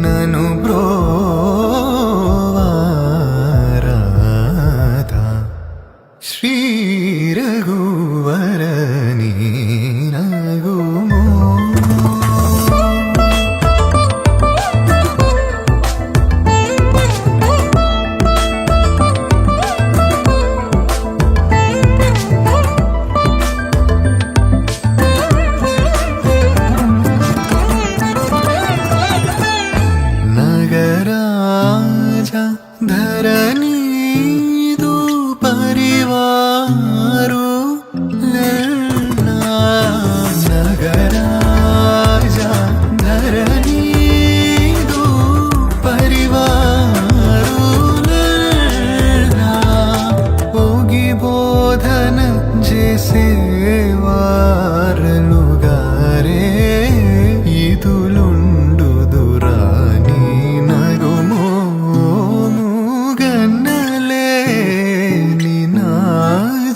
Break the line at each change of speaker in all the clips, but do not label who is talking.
నను బ్రోవారాధా శ్రీ రఘువరని నగుమో నగరాజా ధరణీదు పరివారు లల్లా నగరాజా ధరణీదు పరివారు లల్లా ఓగి బోధన చేసేవారలుగారే ఇదులుండు దురాని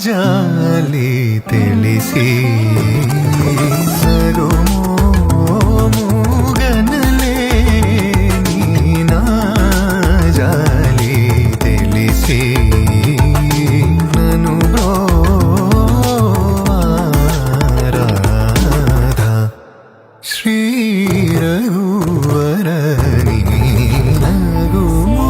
జాలి తెలిసి సగమోముగనలే నా జాలి తెలిసి నను బ్రోవారాధా శ్రీ రఘువరని నగుమో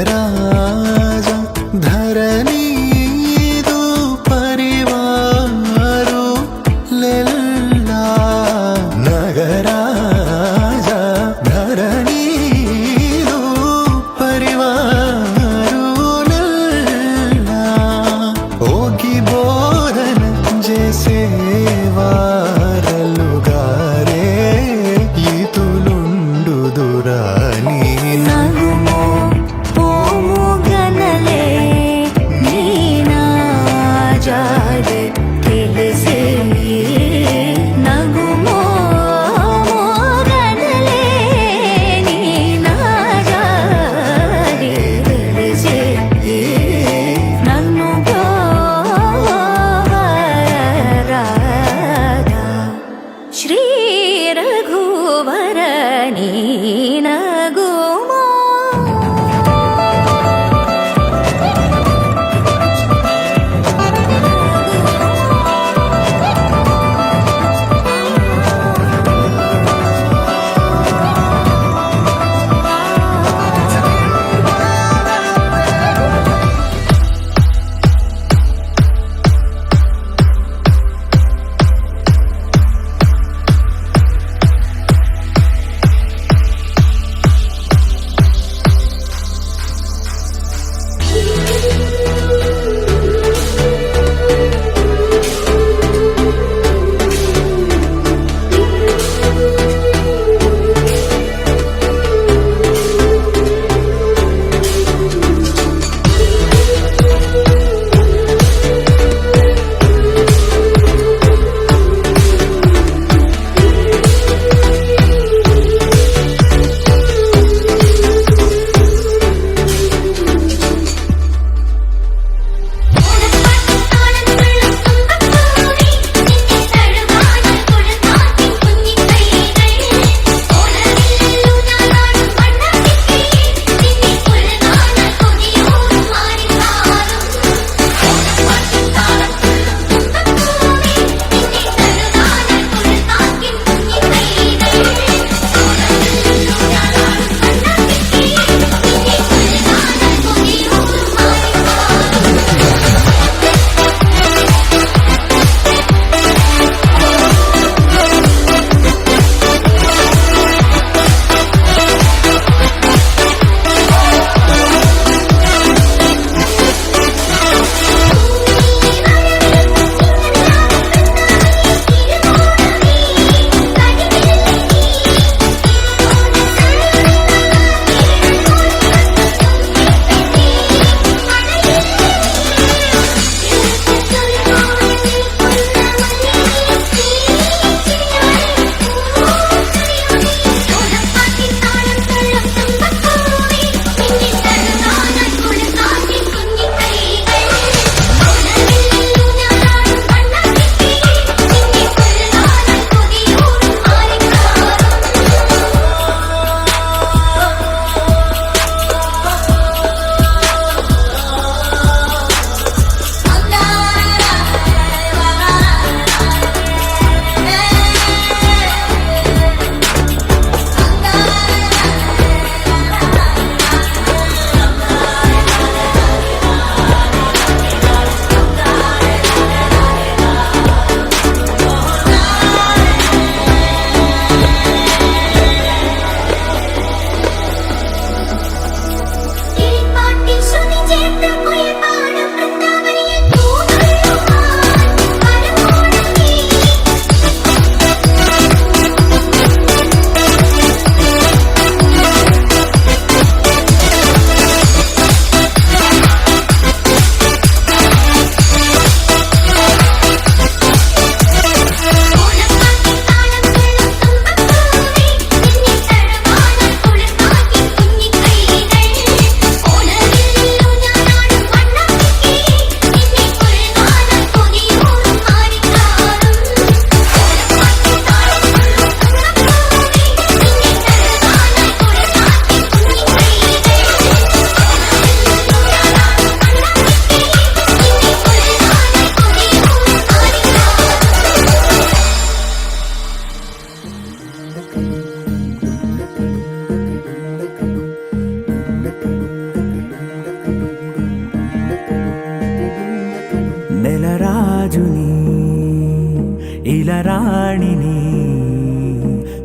నగరాజా ధరణీదు పరివారు లల్లా నగరాజా ధరణీదు పరివారు లల్లా ఓకి బోధన చేసేవారలుగారే ఇతులుండు దురాని నగుమో జాలి తెలిసి నగుమో మోగనలే నా జాలి తెలిసి నన్ను బ్రోవారాధా శ్రీ రఘువరని నగుమో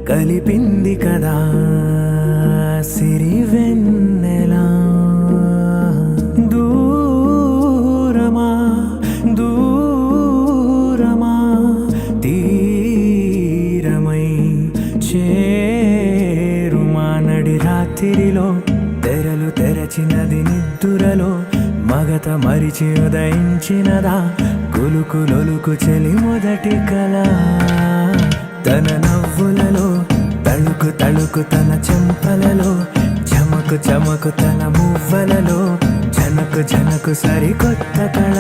కలిపింది కదా సిరివెన్నెలా. దూరమా దూరమా తీరమై చేరుమా నడి రాత్రిలో తెరలు తెరచినది నిద్దురలో మగత మరిచి ఉదయించినదా కులుకులొలుకు చెలి మొదటి కళ. తన నవ్వులలో తళుకు తళుకు తన చెంపలలో చమకు చమకు తన మువ్వలలో జనకు జనకు సరికొత్త కళ.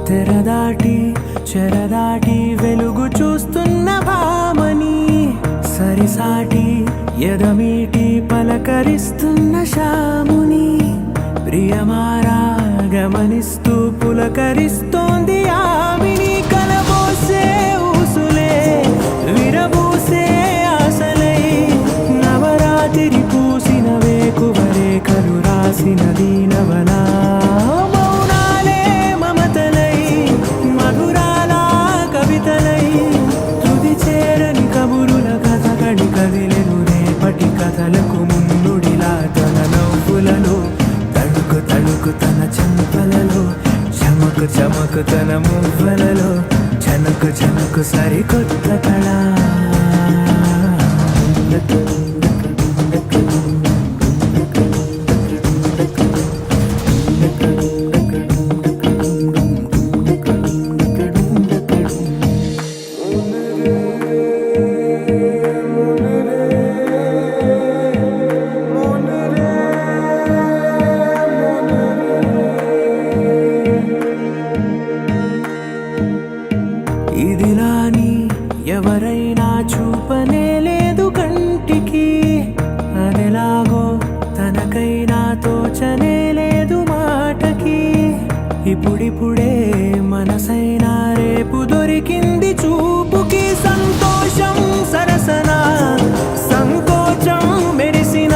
తెరదాటి చెరదాటి వెలుగు చూస్తున్న భామని సరిసాటి ఎదమీటి పలకరిస్తున్న శాముని ప్రియమారా గమనిస్తూ పులకరిస్తోంది ఆవిని. కలబోసే ఊసులే విరబూసే ఆశలై నవరాత్రి పూసిన వేకువరే కలు రాసిన దీనవనా. కథలకు ముందుడిలా తన నవ్వులలో తడుకు తడుకు తన చెంపలలో చమకు చమకు తన మువ్వలలో జనకు జనకు సరికొత్త కళ. ఇదిలాని ఎవరైనా చూపనే లేదు కంటికి అదెలాగో తనకైనా తోచనే లేదు మాటకి. ఇప్పుడిప్పుడే మనసైనా రేపు దొరికింది చూపుకి. సంతోషం సరసన సంకోచం మెరిసిన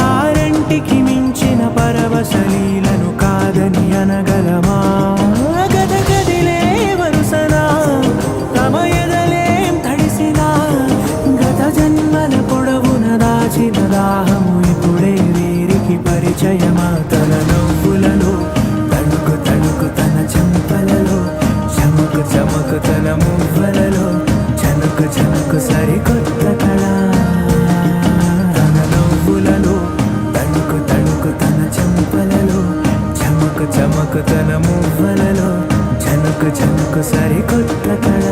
ఆరంటికి మించిన పరవశలీలను కాదని అనగలమా. దాహము ఇప్పుడే వీరికి పరిచయమా. తన నవ్వులలో తణుకు తణుకు తన చెంపలలో చమకు చమకు తన మువ్వలలో జనకు జనకు సరికొత్త కళ. తన నవ్వులలో తణుకు తణుకు తన చెంపలలో చమకు చమకు తన మువ్వలలో జనకు జనకు సరికొత్త కళ.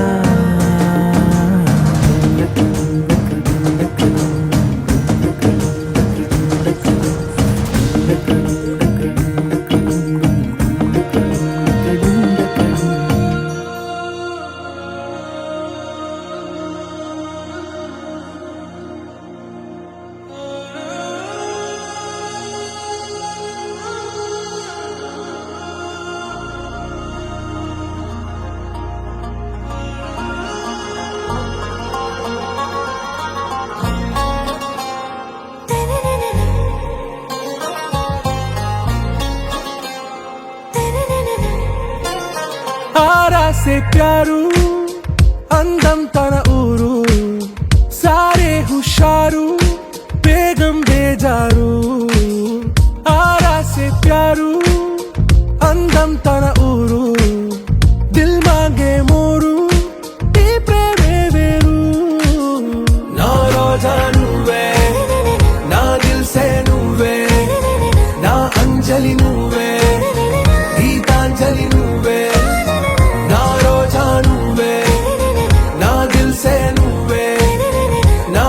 से प्यारू అందం తన ఊరు సారే హుషారు బేగం బేజారు. ఆరా సే ప్యారు అందం తన ఊరు దిల్ మాంగే మోరు ఈ ప్రేమే వేరు. నా రోజా నువ్వే నా దిల్ సే నువ్వే నా అంజలి నువ్వే గీతాంజలి నువ్వే. నా రోజా నువ్వే నా దిల్ సే నువ్వే నా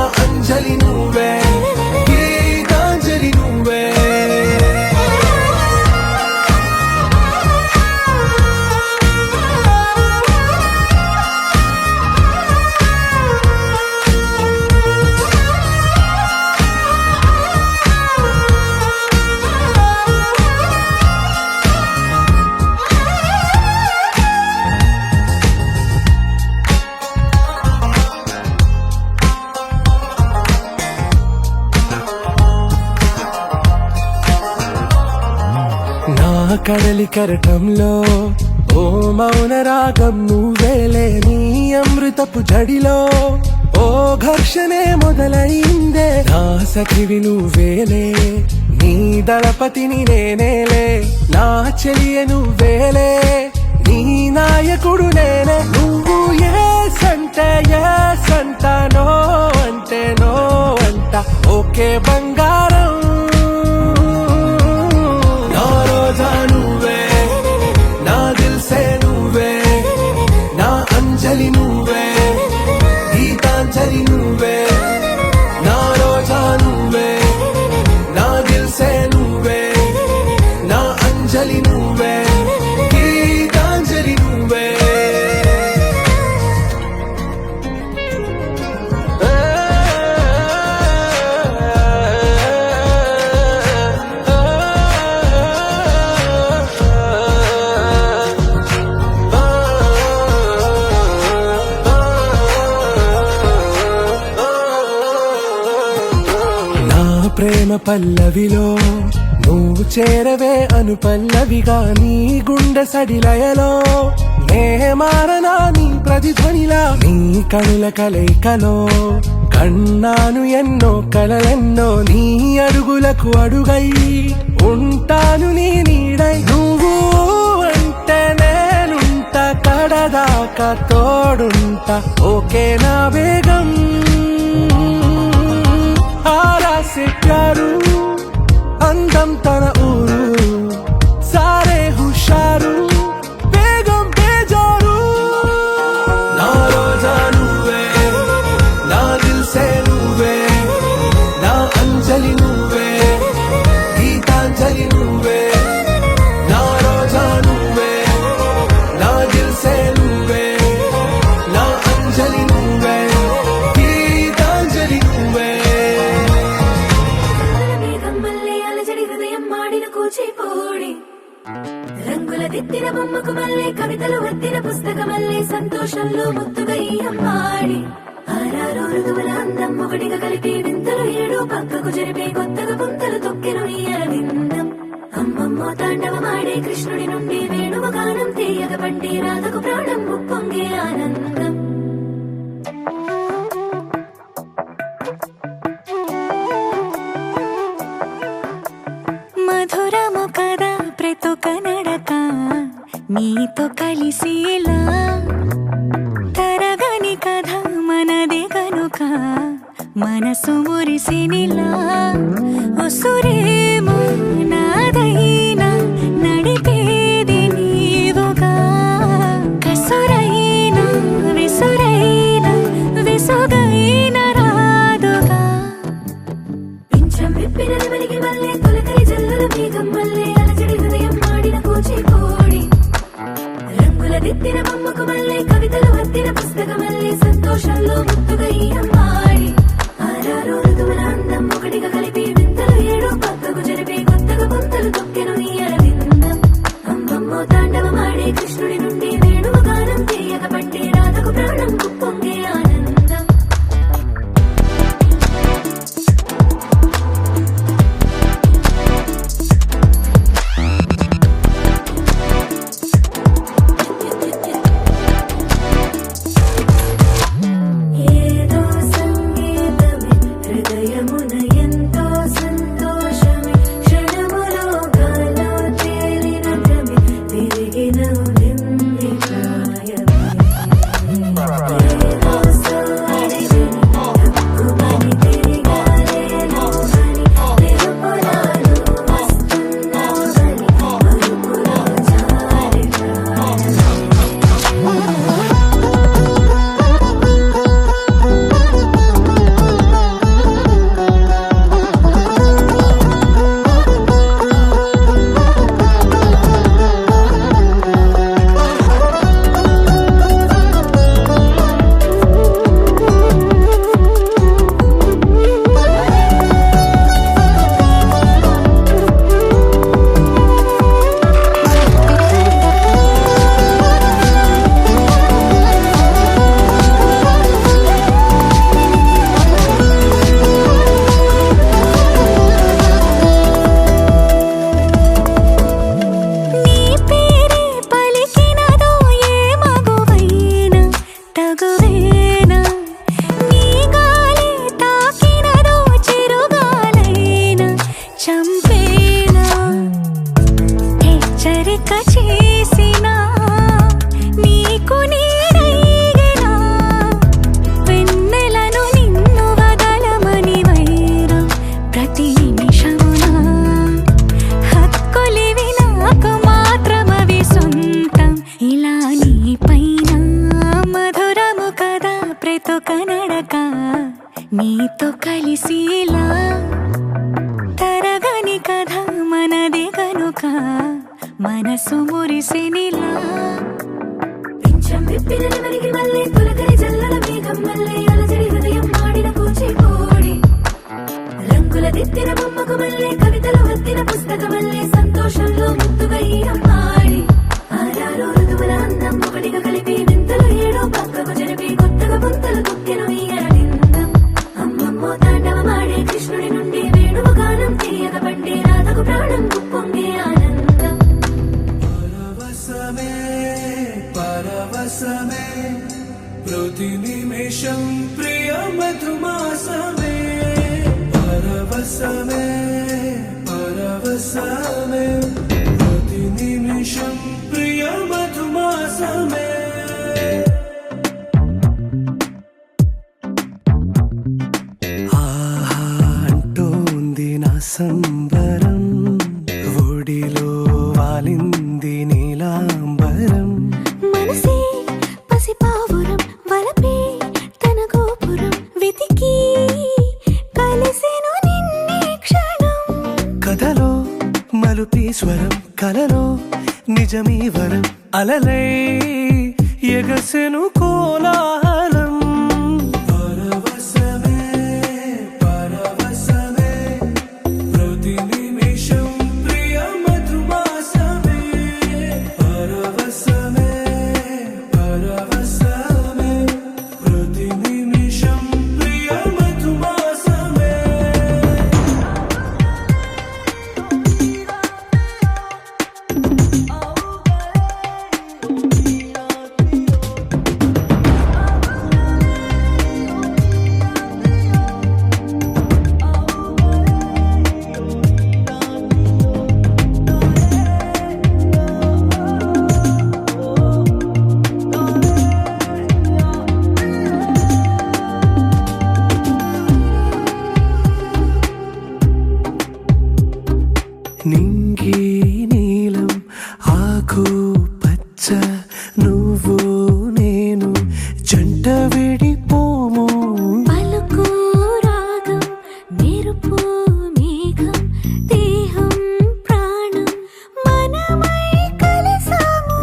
కడలి కరటంలో ఓ మౌన రాగం నువ్వేలే, నీ అమృతపు జడిలో ఓ ఘర్షణే మొదలైందే. నా సఖివి నువ్వేలే, నీ దళపతిని నేనేలే, నా చెలియ నువ్వేలే, నీ నాయకుడు నేనే. నువ్వు ఏ సంట నో అంటే నో అంట, ఓకే బంగారం. నా రోజా నువ్వే, నా దిల్సే నువ్వే, నా అంజలి నువ్వే, గీతాంజలి నువ్వే. నా రోజా నువ్వే, నా దిల్సే నువ్వే, నా అంజలి నువ్వే, గీతాంజలి నువ్వే. నా ప్రేమ పల్లవిలో నువ్వు చేరవే అను పల్లవిగా, నీ గుండె సడిలయలో నే మారనా నీ ప్రతిధ్వనిలా. నీ కనుల కలయికలో కన్నాను ఎన్నో కలలెన్నో, నీ అడుగులకు అడుగై ఉంటాను నీ నీడై. నువ్వు అంటే నేనుంట, కడదాకా తోడుంట, ఓకే నా వేగం. ఆరాసే ప్యారు అందం తన ఊరు, సారే హుషారు బేగం బేజారు. నా రోజా నువ్వే, నా దిల్సే నువ్వే, నా అంజలి నువ్వే, గీతాంజలి నువ్వే. నా రోజా నువ్వే, నా దిల్సే నువ్వే, నా అంజలి నువ్వే, గీతాంజలి నువ్వే.
మేఘమల్లే అలజడి హృదయం మాడిన కూచిపూడి, రంగుల దిద్దిన బొమ్మకు మల్లే కవితలు వద్దిన పుస్తకమల్లే, సంతోషంలో ముద్దుగా ఈ అమ్మాడి. ఆరారు ఋతువుల అందం ఒకటిగా కలిపి వింతలు ఏడు పక్కకు జరిపే, కొత్తగా పుంతలు తొక్కెను ఈ అరవిందం. అమ్మమ్మో తాండవమాడే కృష్ణుడి నుండి వేణువు గానం తీయగ పండి, రాధకు ప్రాణం ఉప్పొంగే ఆనందం. మధురము కదా ప్రతొక నడక, నీతో కలిసేలా తరగని కథ మనదే కనుక, మనసు మురిసినిలా. ఉసురేమో నాదైనా నడిపేది నీవుగా, కసురైనా విసురైనా విసుగైన రాదుగా. పింఛం విప్పిన వెలిగి వల్లే తొలకరి జల్లుల మేఘం వల్లే అలజడి హృదయం మాడిన కూచిపూడి, రంగుల దిద్దిన బొమ్మకు మల్లే కవితలు వద్దిన పుస్తకమల్లే, సంతోషంలో ముద్దుగా ఈ అమ్మాడి. ఆరారు ఋతువుల అందం ఒకటిగా కలిపి వింతలు ఏడు పక్కకు జరిపే, కొత్తగా పుంతలు తొక్కెను ఈ అరవిందం. అమ్మమ్మో తాండవమాడే కృష్ణుడి నుండి వేణువు గానం తీయగ పండి, రాధకు ప్రాణం ఉప్పొంగే ఆనందం. ఏదో సంగీతమే హృదయమున ఎంతో మనసు మురిసినిలా పింఛం విప్పిన నెమలికి మళ్ళీ తొలకరి జల్లుల మేఘం మళ్ళీ అలజడి హృదయం మాడిన కూచిపూడి రంగుల దిద్దిన బొమ్మకు మళ్ళీ కవితలు వద్దిన పుస్తకం మళ్ళీ సంతోషంలో ముద్దుగా ఈ అమ్మాడి ఆరారు ఋతువుల అందం ఒకటిగా కలిపి వింతలు ఏడో పక్కకు జరిపి కొత్తగా పుంతలు తొక్కెను ఈ అరవిందం అమ్మమ్మో తాండవమాడే కృష్ణుడి నుండి వేణువు గానం తీయగ పండి రాధకు ప్రాణం పొంగే ఆనందం
పరవశమే పరవశమే ప్రతి నిమిషం ప్రియ మధుమాసమే పరవశమే పరవశమే ప్రతి నిమిషం ప్రియ మధుమాసమే ఆహా అంటోంది నా సంబరం ఒడిలో వాలింది నీలాంబరం
మనసే పసిపావురం వలపే తన గోపురం వెతికి కలిసెను నిన్నే క్షణం
కథలో మలుపి స్వరం కలలో నిజమీ వరం అలలై ఎగసెను కోలాహలం పరవశమే పరవశమే ప్రతి నిమిషం ప్రియ మధుమాసమే పరవశమే పరవశమే ప్రతి నిమిషం ప్రియ మధుమాసమే నింగి నీలం ఆకు పచ్చ నువ్వు నేను జంట విడిపోము
పలుకు రాగం మెరుపు మేఘం దేహం ప్రాణం మనమై కలిసాము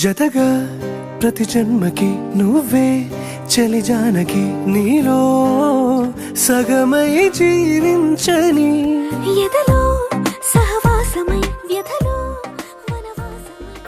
జతగా ప్రతి జన్మకి నువ్వే చలి జానకి నీలో సగమై జీవించని
ఎదలో సహవాసమై వ్యధలో వనవాసమై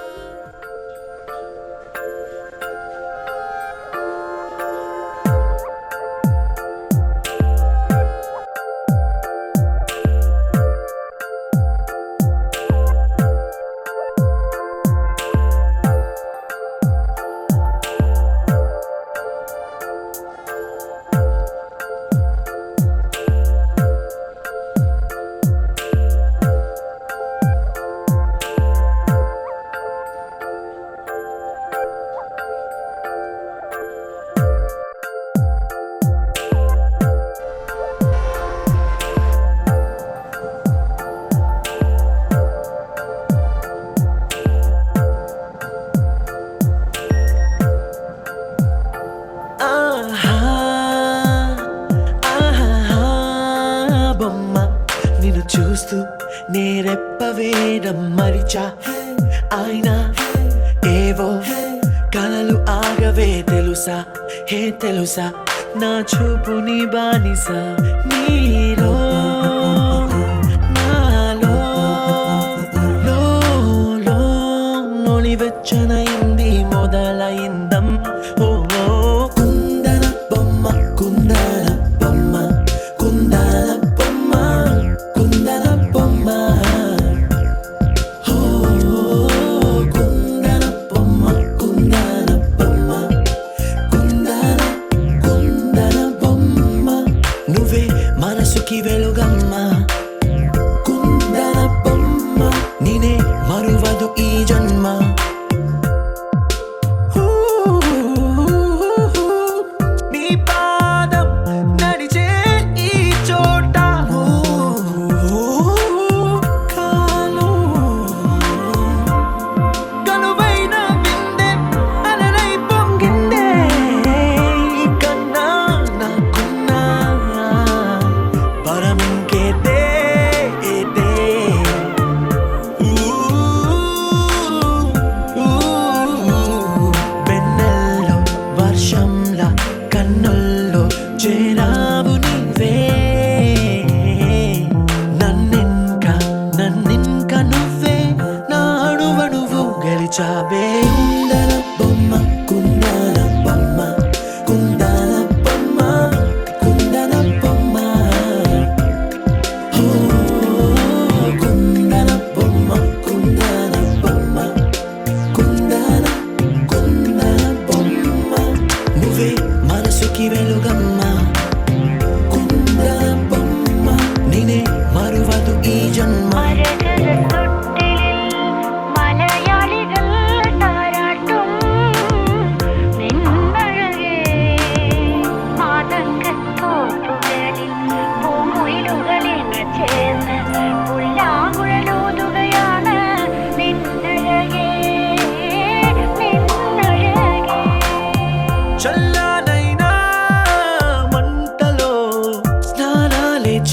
బొమ్మ నిన్ను చూస్తూ నేరెప్పవేయడం మరిచా ఆయన ఏవో కలలు ఆగవే తెలుసా హే తెలుసా నా చూపు నీ బానిస నీలో నాలో లో వెచ్చనైంది మొదలైందం ఓ కుందన బొమ్మ కుందన బొమ్మ కుందన బొమ్మ కుందన బొమ్మ ఓ కుందన బొమ్మ కుందన బొమ్మ కుందన బొమ్మ నువ్వే మనసుకి వెలుగమ్మ కుందన బొమ్మ నేనే మరువదు ఈ జన్మ పరమింకే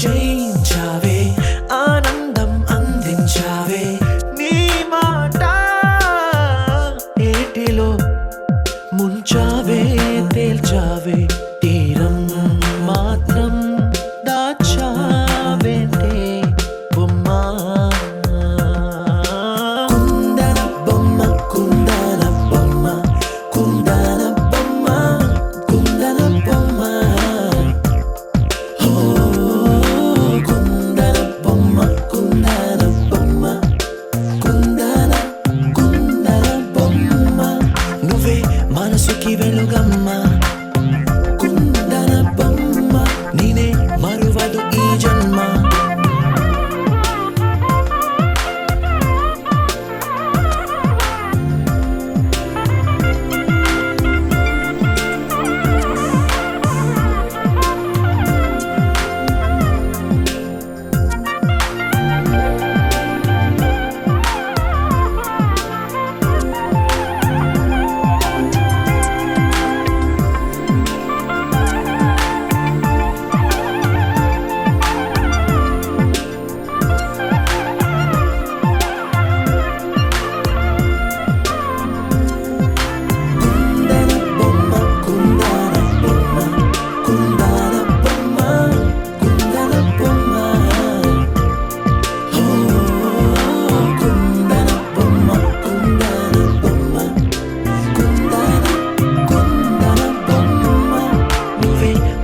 జయించావే ఆనందం అందించావే నీ మాట ఏటిలో ముంచావే తేల్చావే తీరం మాత్రం దాచావేంటే బొమ్మ కుందన బొమ్మ కుందన బొమ్మ కుందన బొమ్మ కుందన బొమ్మ ఓ కుందన బొమ్మ కుందన బొమ్మ కుందన కుందన బొమ్మ నువ్వే మనసుకి వెలుగమ్మ కుందన బొమ్మ నేనే మరువదు ఈ జన్మ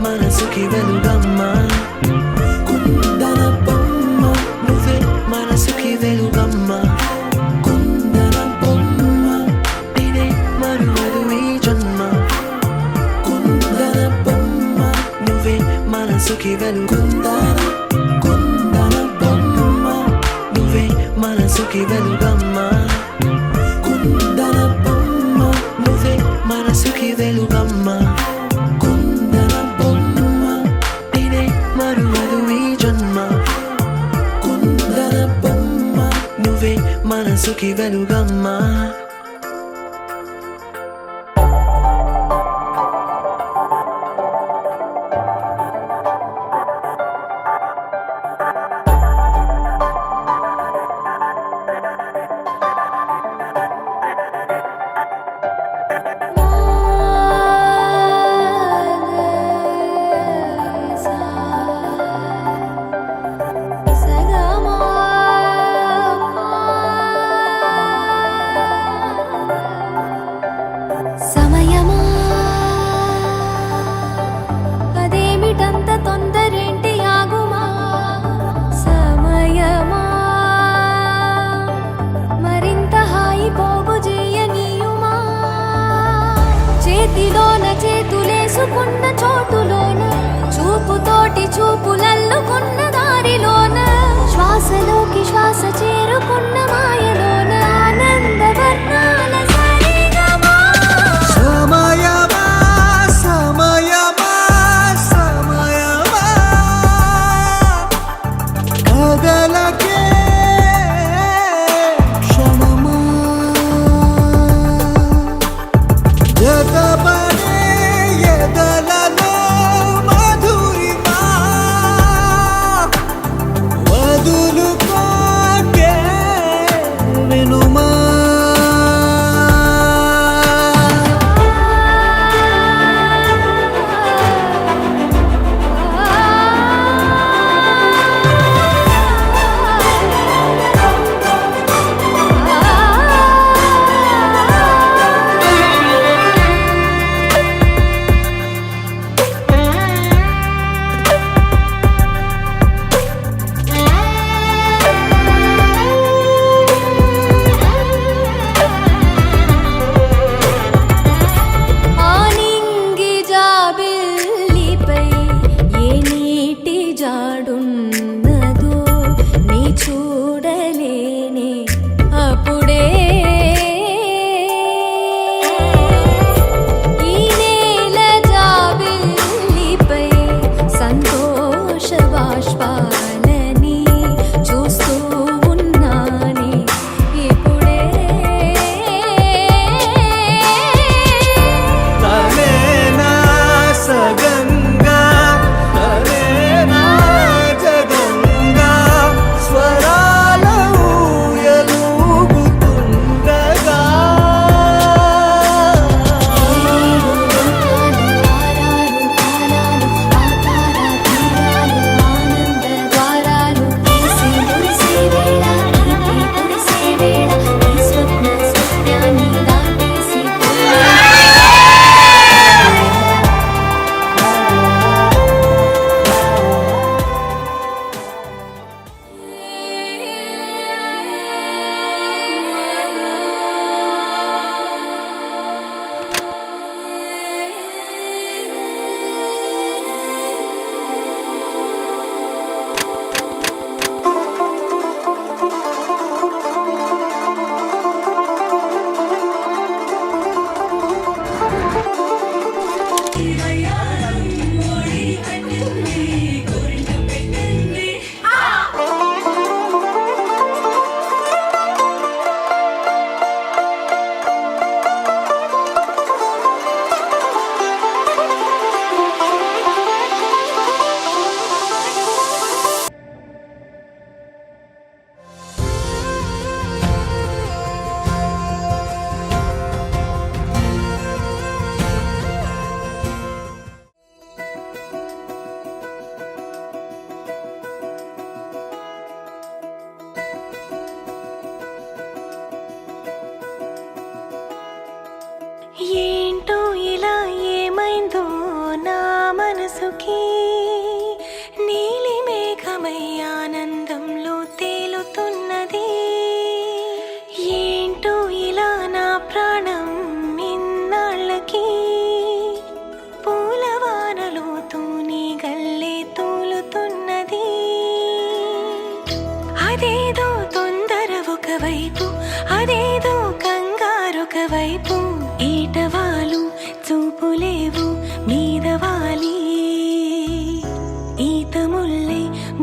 మనసుకి వెలుగమ్మ కుందన బొమ్మ నువ్వే మనసుకి వెలుగమ్మ కుందన బొమ్మ నేనే మరువదు ఈ జన్మ కుందన బొమ్మ నువ్వే మనసుకి వెలుగుందన కుందన బొమ్మ నువ్వే మనసుకి వెలుగమ్మ కుందన బొమ్మ నువ్వే మనసుకి వెలుగమ్మ మనసుకి వెలుగమ్మ
సమయమా అదేమిటంత తొందరేంటి ఆగుమా సమయమా మరింత హాయి పోగు చేయనీయుమా చేతిలోన చేతులేసుకున్న చోటులోన చూపుతోటి చూపులల్లుకున్న దారిలోన శ్వాసలోకి శ్వాస చేరుకున్న మాయలోన ఆనంద వర్ణాల సరిగమా
సమయమా సమయమా సమయమా కదలకే క్షణమా జతపడే ఎదలలో మధురిమా వదులుకోకే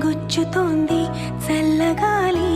గుచ్చుతోంది చల్లగాలి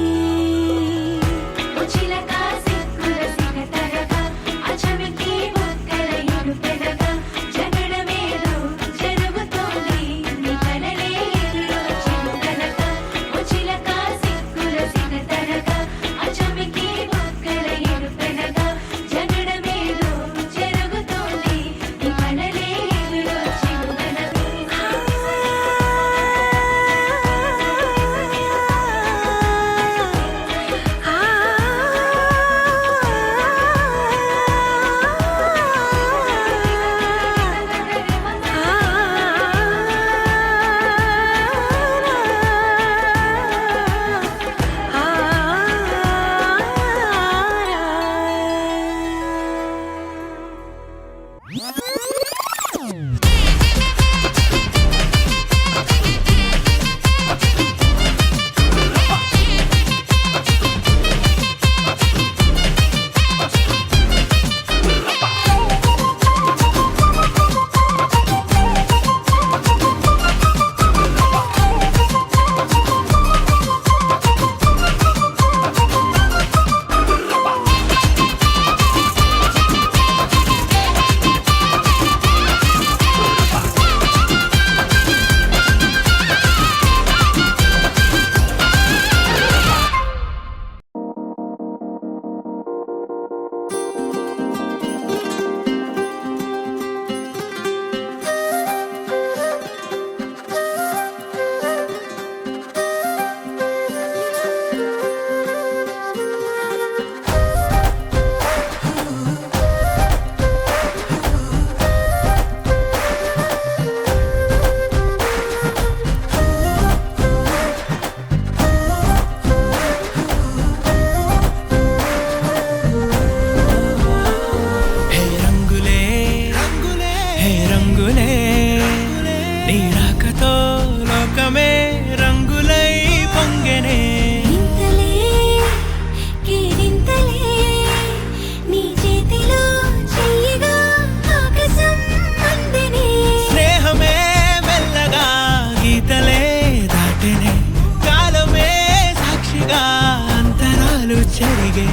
హే రంగులే హే రంగులే నీ రాకతో లోకమే రంగులై పొంగెనే
ఇంతలే కేరింతలే నీ చేతిలో చెయ్యగా ఆకాశం అందెనే
స్నేహమే మెల్లగా గీతలే దాటెనే కాలమే సాక్షిగా అంతరాలు చెరిగే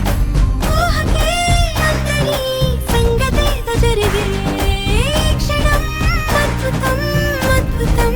ఊహకే అంతని సంగతేదో జరిగే క్షణం అద్భుతం అద్భుతం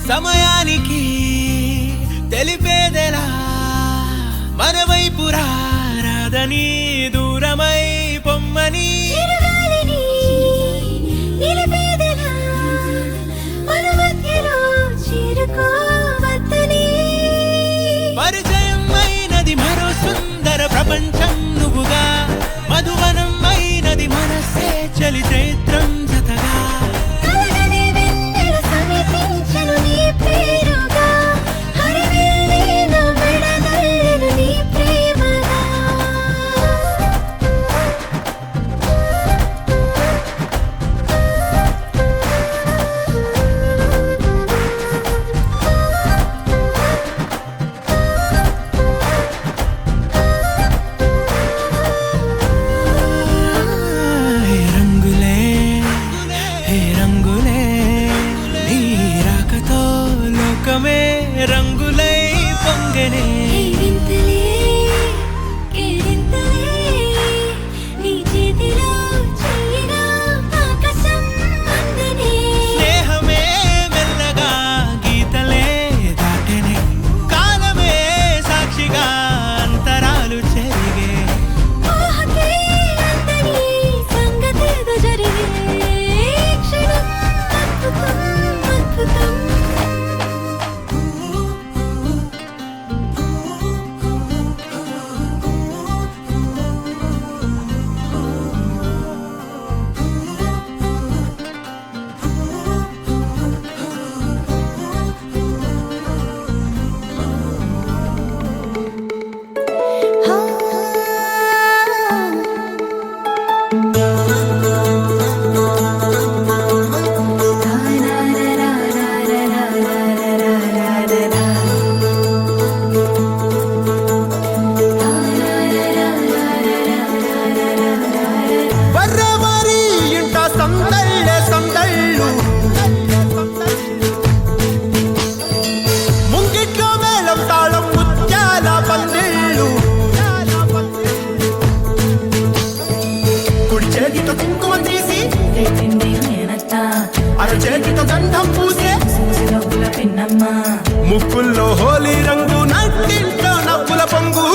సమయానికి తెలిపేదెలా మన వైపు రాదని దూరమై పొమ్మని
చిరుగాలిని నిలిపేదెలా మన మధ్యలో చేరుకోవద్దని
పరిచయం అయినది మరో సుందర ప్రపంచం నువ్వుగా మధువనం అయినది మనసే చలి చైత్రం జతగా
కలగని వెన్నెల సమీపించెను నీ పేరుగా హరివెల్లి నా మెడదల్లెను నీ ప్రేమగా
చేతితో గంధం పూసే
సూసి నవ్వుల పిన్నమ్మ
ముక్కుల్లో హోలీ రంగు నట్టింట్లో నవ్వుల పొంగు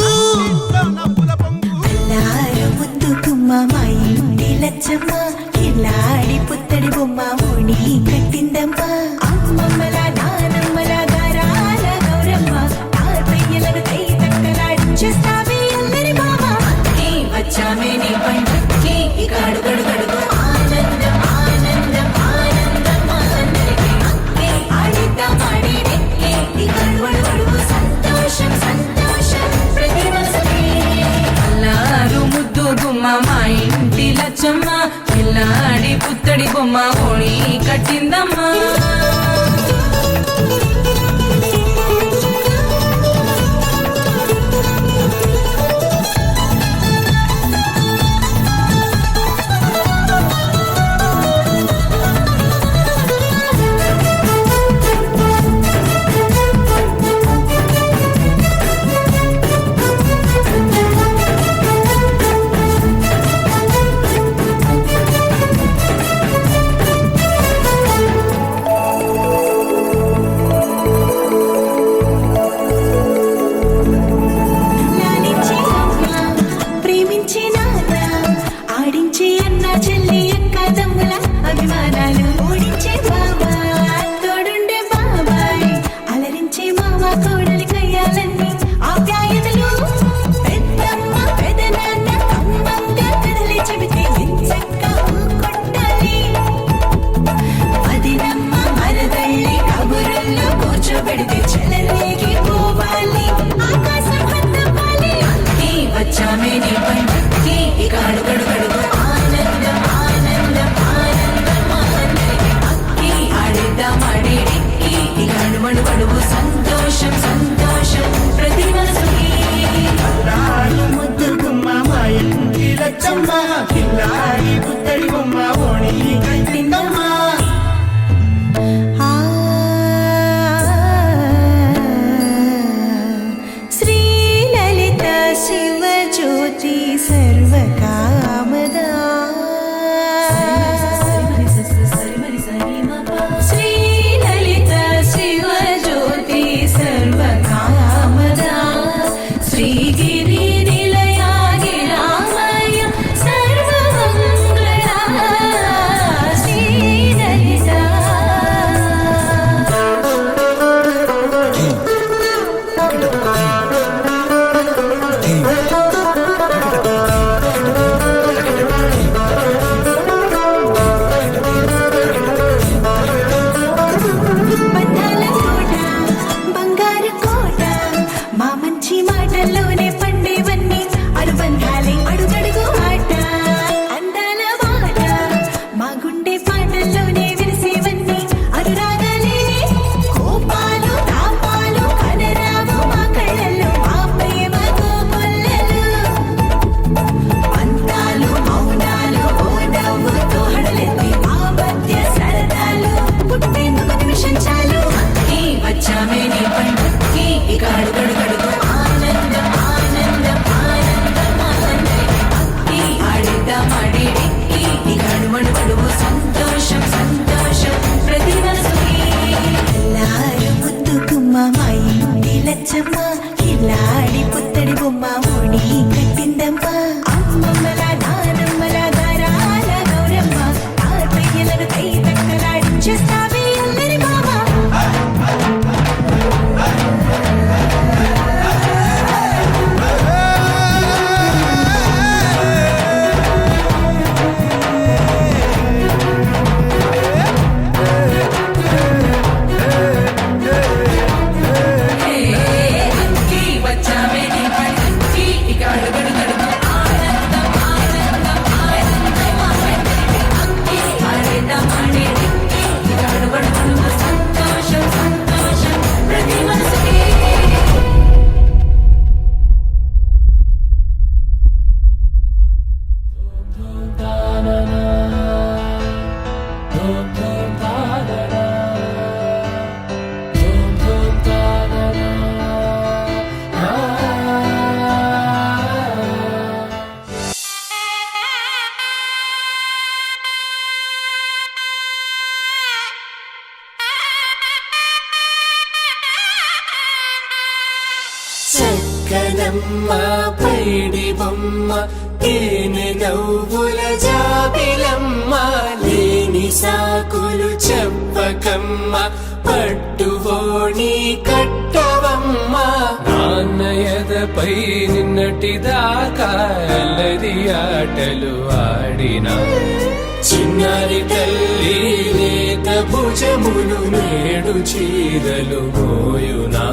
అల్లారు ముద్దు గుమ్మ మా ఇంటి లచ్చమ్మ కిల్లాడి పుత్తడి బొమ్మ ఓణి కట్టిందమ్మ అమ్మమ్మల నానమ్మల గారాల గౌరమ్మ తాతయ్యలను కై తక్కలాడించేస్తావే అల్లరి మామ అక్కి వచ్చామే నీ పంటకి ఇక అడుగడు గడుగు ఆనందం ఆనందం ఆనందం మనందరికీ అక్కి ఆడిద్దాం ఆడేడెక్కి ఇక అడుగడు గడుగు సంతోషం సంతోషం ప్రతి మనసుకి
అల్లారు ముద్దు గుమ్మ మా ఇంటి లచ్చమ్మ పిల్లాడి పుత్తడి బొమ్మ ఓణి కట్టిందమ్మా
లాలించే అమ్మ, ప్రేమించే నాన్న, ఆడించే అన్న చెల్లి అక్క తమ్ముల అభిమానాలు ఓడించే బావ, తోడుండే బాబాయ్, అలరించే మామ కోడలి కయ్యాలన్నీ ఆప్యాయతలు పెద్దమ్మ పెదనాన్న అమ్మంగా కదలి చెబితే ఎంచక్కా ఊకొట్టాలి వదినమ్మ మరదళ్ళి కబురుల్లో కూర్చోబెడితే చెలరేగి పోవాలి ఆకాశం హద్దవ్వాలి అక్కి వచ్చామే నీ పంటకి ఇక అడుగడు గడుగు ఆనందం ఆనందం ఆనందం మనందరికీ అక్కి ఆడిద్దాం ఆడేడెక్కి ఇక అడుమడు గడుగు సంతోషం సంతోషం ప్రతి మనసుకి
అల్లారు ముద్దు గుమ్మ మా ఇంటి లచ్చమ్మ కిల్లాడి పుత్తడి బొమ్మ ఓణి కట్టిందమ్మా
శ్రీలలిత శివజ్యోతి సర్వకామదా శ్రీలలిత శివజ్యోతి సర్వకామదా శ్రీగిరి నిలయాగిరామయ సర్వమంగళ శ్రీలలిత బంధాల కోట బంగారు కోట మా మంచి మాటల్లోనే పండేవన్నీ అనుబంధాలే అడుగడుగు ఆట అందాల మాట మా గుండె పాటల్లోనే విరిసేవన్నీ అనురాగాలే కోపాలు తాపాలు కనరావు మా కళ్ళల్లో మా ప్రేమ గోపుల్లలు పంతాలు మౌనాలు ఓ నవ్వుతో హడలెత్తి మా మధ్య సరదాలు పుట్టేందుకు నిమిషం చాలు అక్కి వచ్చామే నీ పంటకి ఇక అడుగడు గడుగు ఆనందం ఆనందం ఆనందం మనందరికీ అక్కి ఆడిద్దాం ఆడేడెక్కి ఇక అడుమడు గడుగు సంతోషం సంతోషం ప్రతి మనసుకి అల్లారు ముద్దు గుమ్మ మా ఇంటి లచ్చమ్మ కిల్లాడి పుత్తడి బొమ్మ ఓణి కట్టిందమ్మ అమ్మమ్మల నానమ్మల గారాల గౌరమ్మ తాతయ్యలను కై తక్కలాడించేస్తావే అల్లరి మామ
అక్కి
చిలకనమ్మ పైడి బొమ్మ తేనె నవ్వుల జాబిలమ్మ లేని సాకులు చెప్పకమ్మ పట్టువోణి కట్టవమ్మ నాన్నయదపై నిన్నటిదాకా అల్లరి ఆటలు ఆడినా చిన్నారి తల్లి లేత భుజములు నేడు చీరలు మోయునా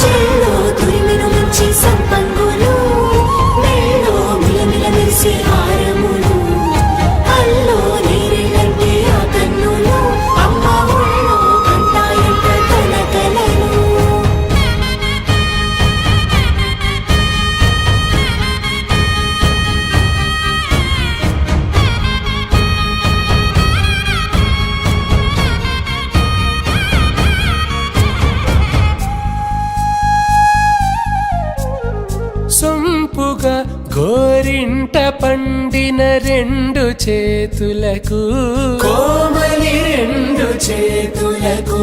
చెల్లో తురిమెను మంచి సంపంగులు మెల్లో మిలమిల మెరిసే హారములు అల్లో నీరెళ్ళంటే ఆ కన్నులు అమ్మ ఒళ్ళో కంటాయంట కలకలను
సొంపుగా గోరింట పండిన రెండు చేతులకు కోమలి రెండు చేతులకు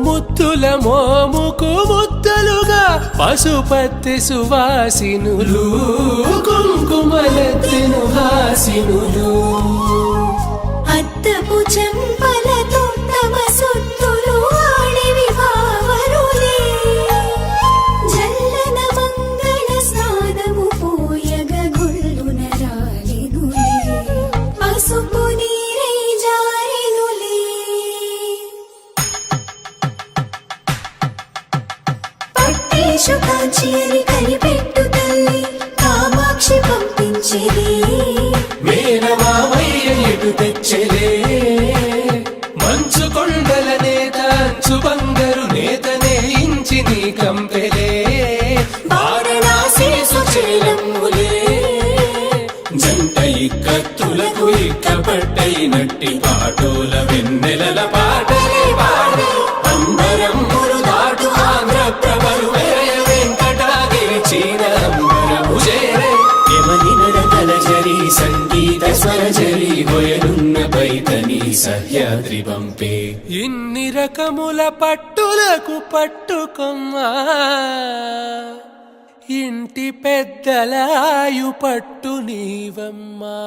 ముద్దుల మోముకు ముద్దలుగా పశుపతి సువాసినులు కుంకుమలెత్తిను హాసినులు
అద్దపు చెంపలతో తమ సొత్తులు ఆడివి బావరులే జల్లన మంగళ స్నానము పోయగ గొల్లున రాలినులే పసుపు నీరై జారినులే పట్టేషు కాంచి అని కనిపెట్టు తల్లి కామాక్షి పంపించేది
మేనమామయ్య ఎటు తెచ్చలే మంచు కొండల నేత అంచు బంగారు నేతనే ఇంచి నీ కంపెలే వారణాసి సుచేలమ్ములే జంట ఇక్కత్తులకు ఇక్కపట్టయినట్టి పాటోల వెన్నెలల పాటలే పాడే అంబరమ్ములు దాటు ఆంధ్ర ప్రభలు వేయ వెంకటాగిరి చీర అంబరము చేరే యమనినడతలజరి సంగీత స్వరజరి హొయలున్న పైతని సహ్యాద్రి పంపే ఇన్ని రకముల పట్టులకు పట్టుకొమ్మా ఇంటి పెద్దలాయు పట్టు నీవమ్మా